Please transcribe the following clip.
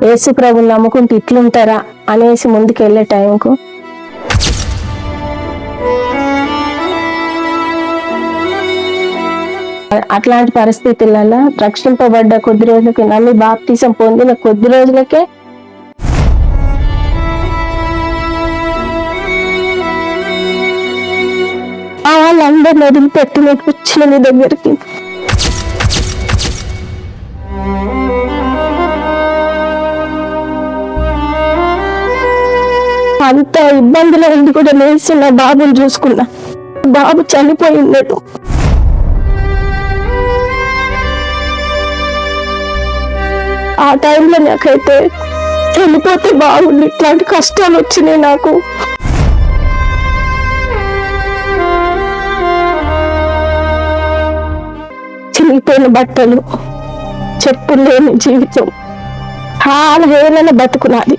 యేసు ప్రభుని నమ్ముకుంటే ఇట్లుంటారా అనేసి ముందుకు వెళ్ళే టైంకు అట్లాంటి పరిస్థితులలో రక్షింపబడ్డ కొద్ది రోజులకి, నమ్మి బాప్తిసం పొందిన కొద్ది రోజులకే వాళ్ళందరిని వదిలిపెట్టి వచ్చిన నీ దగ్గరికి. అంత ఇబ్బందులు ఉండి కూడా నేసి నా బాబుని చూసుకున్నా. బాబు చనిపోయిందట. ఆ టైంలో నాకైతే చనిపోతే బాగుంది, ఇట్లాంటి కష్టాలు వచ్చినాయి నాకు. చినిగిపోయిన బట్టలు, చెప్పులు లేని జీవితం, చాలా హేళన బతుకున్నది.